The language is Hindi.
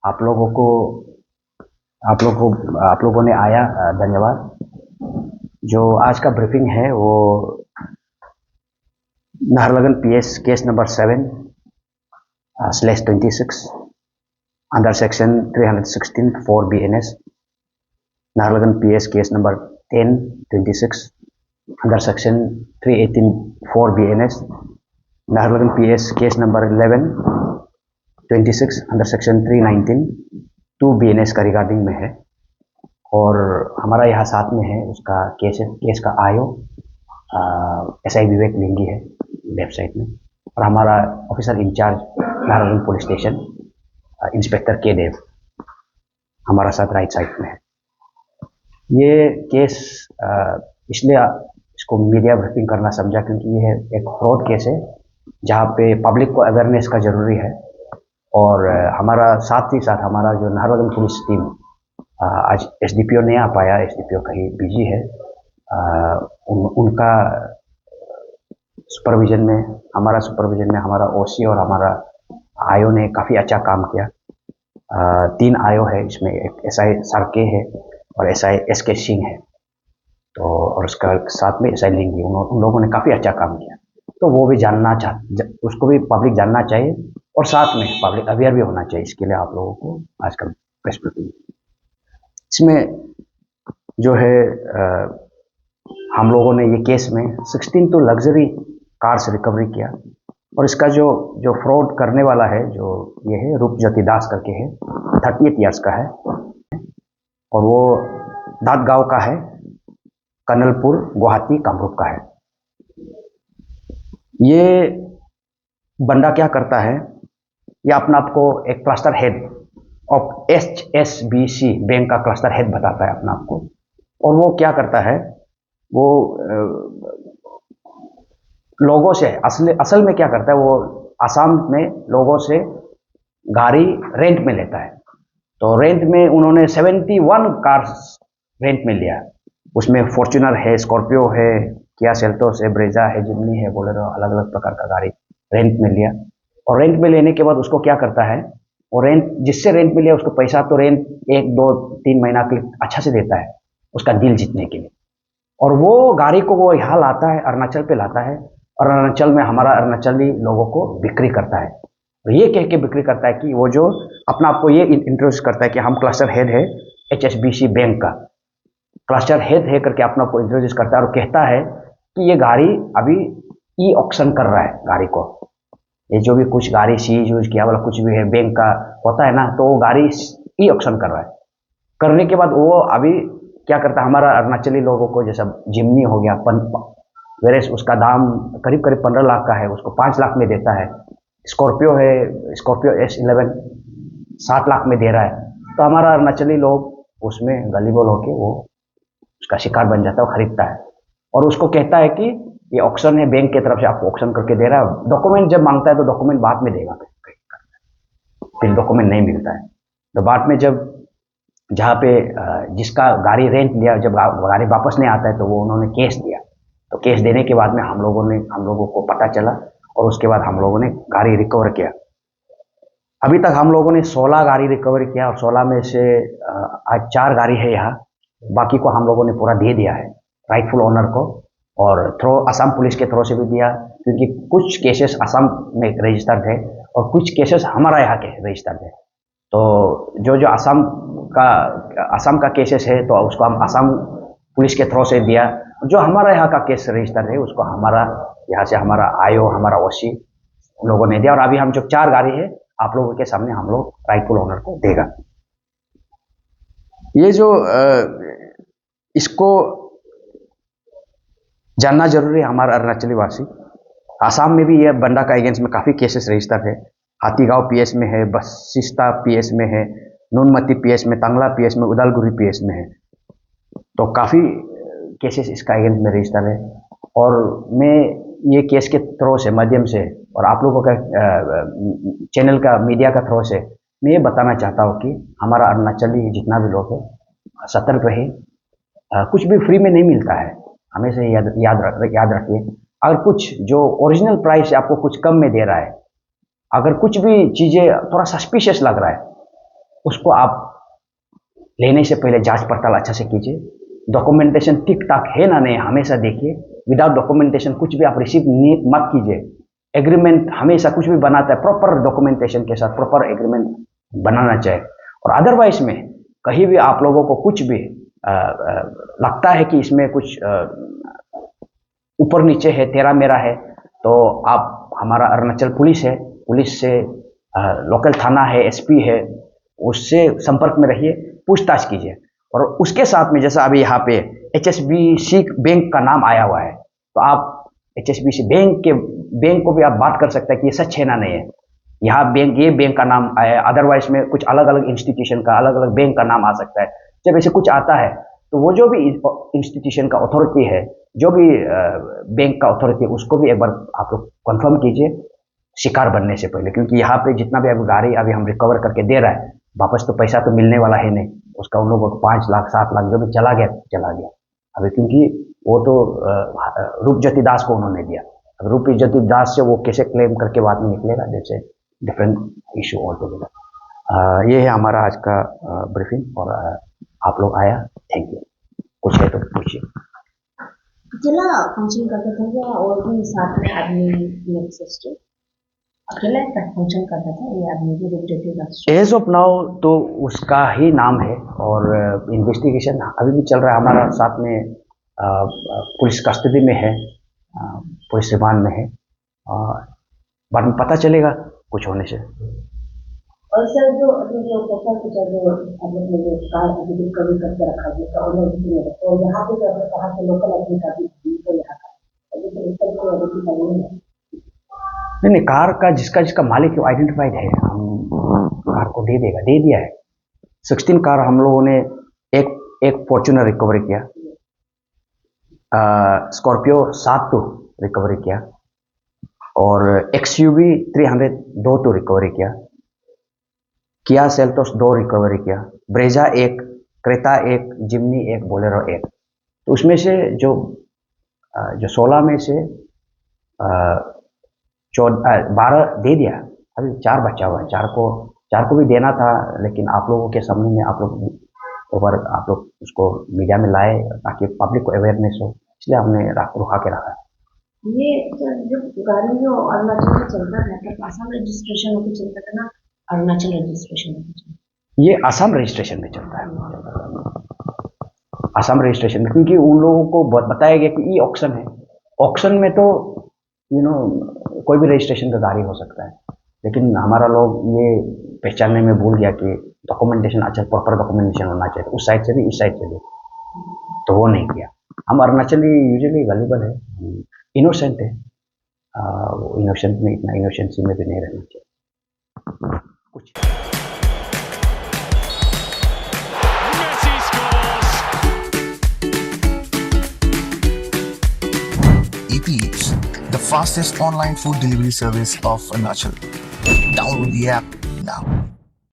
आप लोगों को आप लोगों ने आया, धन्यवाद। जो आज का ब्रीफिंग है वो Naharlagun PS case number 7/26 under section 316 4 BNS, Naharlagun PS case number 10/26 under section 318 4 BNS, Naharlagun PS case number 11/26 under section 319 2 BNS का रिगार्डिंग में है। और हमारा यहाँ साथ में है उसका केस का आयो SI विवेक लिंगी है वेबसाइट में, और हमारा officer in charge Naharlagun police station inspector K Dev हमारा साथ राइट साइड में है। ये केस इसलिए इसको मीडिया ब्रीफिंग करना समझा क्योंकि ये एक फ्रॉड केस है जहाँ पे पब्लिक को अवेयरनेस का जरूरी है। और हमारा साथ ही साथ हमारा जो नाहरलगुन पुलिस टीम, आज SDPO नहीं आ पाया, SDPO कहीं बिजी है। उनका सुपरविजन में, हमारा सुपरविजन में हमारा OC और हमारा आयो ने काफ़ी अच्छा काम किया। 3 आयो है इसमें, एक SI सार्के है और SI SK सिंह है, तो और उसका साथ में SI लिंगी, उन लोगों ने काफ़ी अच्छा काम किया। तो वो भी उसको भी पब्लिक जानना चाहिए और साथ में पब्लिक अवेयर भी होना चाहिए। इसके लिए आप लोगों को आजकल प्रेस ब्रीफिंग इसमें जो है हम लोगों ने ये केस में 16 तो लग्जरी कार्स रिकवरी किया। और इसका जो फ्रॉड करने वाला है, जो ये है रूपज्योति दास करके है, 38 ईयर्स का है और वो दादगांव का है, कनलपुर गुवाहाटी कामरूप का है। ये बंदा क्या करता है, ये अपना आपको एक cluster head of HSBC bank का क्लस्टर हेड बताता है अपना आपको। और वो क्या करता है, वो लोगों से असल में क्या करता है, वो असम में लोगों से गाड़ी रेंट में लेता है। तो रेंट में उन्होंने 71 कार्स रेंट में लिया। उसमें फॉर्च्यूनर है, स्कॉर्पियो है, किया सेल्टोस है, ब्रेजा है, जिम्नी है, बोलेरो, अलग अलग प्रकार का गाड़ी रेंट में लिया। और रेंट में लेने के बाद उसको क्या करता है, और जिससे रेंट में लिया उसको पैसा तो रेंट 1, 2, 3 महीना के लिए अच्छा से देता है उसका दिल जीतने के लिए। और वो गाड़ी को वो यहाँ लाता है, अरुणाचल पे लाता है, और अरुणाचल में हमारा अरुणाचली लोगों को बिक्री करता है। और ये कह के बिक्री करता है कि वो जो अपना आपको ये इंट्रोड्यूस करता है कि हम क्लस्टर हेड है HSBC बैंक का, क्लस्टर हेड है करके अपना को इंट्रोड्यूस करता है और कहता है कि ये गाड़ी अभी ई ऑक्शन कर रहा है गाड़ी को। ये जो भी कुछ गाड़ी सीज यूज किया वाला कुछ भी है बैंक का होता है ना, तो वो गाड़ी ई ऑक्शन कर रहा है। करने के बाद वो अभी क्या करता है, हमारा अरुणाचली लोगों को जैसा जिम्नी हो गया, वेरेस उसका दाम करीब करीब 15 लाख का है, उसको 5 लाख में देता है। स्कॉर्पियो है, स्कॉर्पियो S11 7 लाख में दे रहा है। तो हमारा अरुणाचली लोग उसमें गलीबोल होके वो उसका शिकार बन जाता है, वो खरीदता है और उसको कहता है कि ये ऑक्शन है, बैंक की तरफ से आपको ऑक्शन करके दे रहा है। डॉक्यूमेंट जब मांगता है तो डॉक्यूमेंट बाद में देगा, फिर डॉक्यूमेंट नहीं मिलता है। तो बाद में जब जहाँ पे जिसका गाड़ी रेंट लिया, जब गाड़ी वापस नहीं आता है तो वो उन्होंने केस दिया। तो केस देने के बाद में हम लोगों को पता चला और उसके बाद हम लोगों ने गाड़ी रिकवर किया। अभी तक हम लोगों ने 16 गाड़ी रिकवर किया और 16 में से आज 4 गाड़ी है यहाँ, बाकी को हम लोगों ने पूरा दे दिया है राइटफुल ओनर को। और असम पुलिस के थ्रू से भी दिया, क्योंकि कुछ केसेस असम में रजिस्टर्ड है और कुछ केसेस हमारा यहाँ के रजिस्टर्ड है। तो जो असम का केसेस है तो उसको हम असम पुलिस के थ्रू से दिया। जो हमारा यहाँ का केस रजिस्टर है उसको हमारा यहाँ से हमारा आयो, हमारा OC लोगों ने दिया। और अभी हम जो 4 गाड़ी है आप लोगों के सामने हम लोग राइटफुल ओनर को देगा। ये जो इसको जानना जरूरी है हमारा अरुणाचली वासी। आसाम में भी ये बंदा का अगेंस्ट में काफ़ी केसेस रजिस्टर है। हाथीगांव PS में है, बसिस्ता PS में है, नूनमती PS में, तंगला PS में, उदालगुरी PS में है। तो काफ़ी केसेस इसका अगेंस्ट में रजिस्टर है। और मैं ये केस के थ्रू से, माध्यम से, और आप लोगों का चैनल का, मीडिया का थ्रू से मैं ये बताना चाहता हूँ कि हमारा अरुणाचली जितना भी लोग है सतर्क रहे। कुछ भी फ्री में नहीं मिलता है, हमेशा याद रखिए। अगर कुछ जो ओरिजिनल प्राइस है आपको कुछ कम में दे रहा है, अगर कुछ भी चीज़ें थोड़ा सस्पिशियस लग रहा है उसको आप लेने से पहले जांच पड़ताल अच्छा से कीजिए। डॉक्यूमेंटेशन ठीक ठाक है ना नहीं हमेशा देखिए। विदाउट डॉक्यूमेंटेशन कुछ भी आप रिसीव मत कीजिए। एग्रीमेंट हमेशा कुछ भी बनाता है प्रॉपर डॉक्यूमेंटेशन के साथ, प्रॉपर एग्रीमेंट बनाना चाहिए। और अदरवाइज में कहीं भी आप लोगों को कुछ भी लगता है कि इसमें कुछ ऊपर नीचे है, तेरा मेरा है, तो आप हमारा अरुणाचल पुलिस है, पुलिस से लोकल थाना है, एसपी है, उससे संपर्क में रहिए, पूछताछ कीजिए। और उसके साथ में जैसा अभी यहाँ पे HSBC बैंक का नाम आया हुआ है, तो आप HSBC बैंक को भी आप बात कर सकते हैं कि ये सच है ना नहीं है। यहाँ ये बैंक का नाम आया, अदरवाइज में कुछ अलग अलग इंस्टीट्यूशन का, अलग अलग बैंक का नाम आ सकता है। जब ऐसे कुछ आता है तो वो जो भी इंस्टीट्यूशन का अथॉरिटी है, जो भी बैंक का अथॉरिटी, उसको भी एक बार आप लोग कंफर्म कीजिए शिकार बनने से पहले। क्योंकि यहाँ पे जितना भी अभी गाड़ी अभी हम रिकवर करके दे रहा है, वापस तो पैसा तो मिलने वाला है नहीं उसका। उन लोगों को 5 लाख 7 लाख जो भी चला गया अभी, क्योंकि वो तो रूपज्योति दास को उन्होंने दिया। अब रूपज्योति दास से वो कैसे क्लेम करके बाद में निकलेगा, जैसे डिफरेंट इशू ऑल टुगेदर। ये है हमारा आज का ब्रीफिंग, और आप लोग आया, थैंक यू। कुछ है तो पूछिए। अकेला फंक्शन करता था या और भी साथ में आदमी सिस्टर अकेला फंक्शन करता था ये आदमी भी रूपज्योति? एज ऑफ नाउ तो उसका ही नाम है, और इन्वेस्टिगेशन अभी भी चल रहा है हमारा साथ में। पुलिस कस्टडी में है, पुलिस रिमांड में है, बाद में पता चलेगा कुछ होने से। और सर जो अभी जो पता कुछ जो अपने कार अभी रिकवरी करके रखा गया और यहाँ पे जो कहा कि लोकल आदमी का भी तो यहाँ का अभी तो इस तरह कोई आरोपी नहीं है। नहीं, कार का जिसका मालिक आइडेंटिफाइड है, हम कार को दे दिया है। 16 कार हम लोगों ने एक फॉर्च्यूनर रिकवरी किया, स्कॉर्पियो 7 तो रिकवरी किया, और XUV 300 2 तो रिकवरी किया, किया सेल्टोस 2 रिकवरी किया, ब्रेजा 1, क्रेता 1, जिम्नी 1, बोलेरो 1। तो उसमें से जो 16 में से 12 दे दिया, अभी 4 बचा हुआ है। 4 को भी देना था, लेकिन आप लोगों के सामने में आप लोग उसको मीडिया में लाए ताकि पब्लिक को अवेयरनेस हो, इसलिए हमने रुका के रखा। ये जो गाड़ी जो अरुणाचल में चलता है तो आसाम रजिस्ट्रेशन होकर चलता था ना, अरुणाचल रजिस्ट्रेशन होकर? ये आसाम रजिस्ट्रेशन में चलता है, आसाम रजिस्ट्रेशन में, क्योंकि उन लोगों को बताया गया कि ये ऑक्शन है, ऑक्शन में तो कोई भी रजिस्ट्रेशन का गाड़ी हो सकता है। लेकिन हमारा लोग ये पहचानने में भूल गया कि डॉक्यूमेंटेशन अच्छा, प्रॉपर डॉक्यूमेंटेशन होना चाहिए, उस साइड से भी इस साइड से भी, तो वो नहीं किया। हम अरुणाचली यूजुअली गलीबल है, इनोसेंट है, इनोसेंट में इतना इनोसेंसी में भी नहीं रहना चाहिए कुछ। Eats, the fastest online food delivery service of Arunachal. Download the app now.